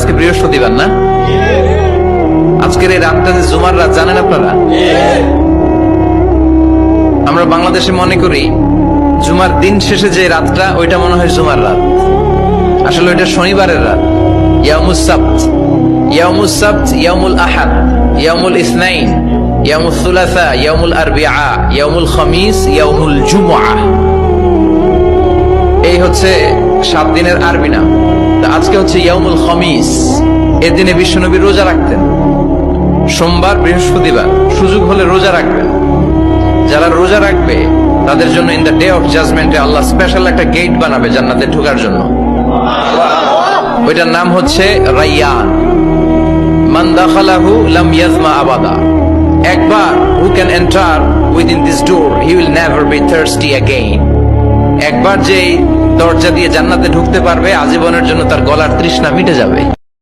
আজকে বৃহস্পতিবার না? আজকের এই রাতটা যে জুমার রাত, জানেন আপনারা? আমরা বাংলাদেশে মনে করি জুমার দিন শেষে যে রাতটা, ওইটা মনে হয় জুমার রাত। আসলে ওইটা শনিবারের রাত। ইয়াউমুস সাবত, ইয়াউমুস সাবত, ইয়াউমুল আহাদ, ইয়াউমুল ইসনাইন, ইয়াউমুল সুলাসা, ইয়াউমুল আরবিআ, ইয়াউমুল খামিস, ইয়াউমুল জুমআ। এই হচ্ছে 7 দিনের আরবি নাম। আজকে হচ্ছে ইয়াউমুল খামিস। এর দিনে বিশ্বনবী রোজা রাখতেন। সোমবার, বৃহস্পতিবার সুযোগ হলে রোজা রাখবেন। যারা রোজা রাখবে তাদের জন্য ইন দ্য ডে অফ জাজমেন্টে আল্লাহ স্পেশাল একটা গেট বানাবে জান্নাতে ঢোকার জন্য। ওইটার নাম হচ্ছে রাইয়ান। মান দাখালাহু লাম ইয়াজমা আবাদা। একবার who can enter within this door he will never be thirsty again. একবার যে দরজা দিয়ে জান্নাতে ঢুকতে পারবে, আজীবনের জন্য তার গলার তৃষ্ণা মিটে যাবে।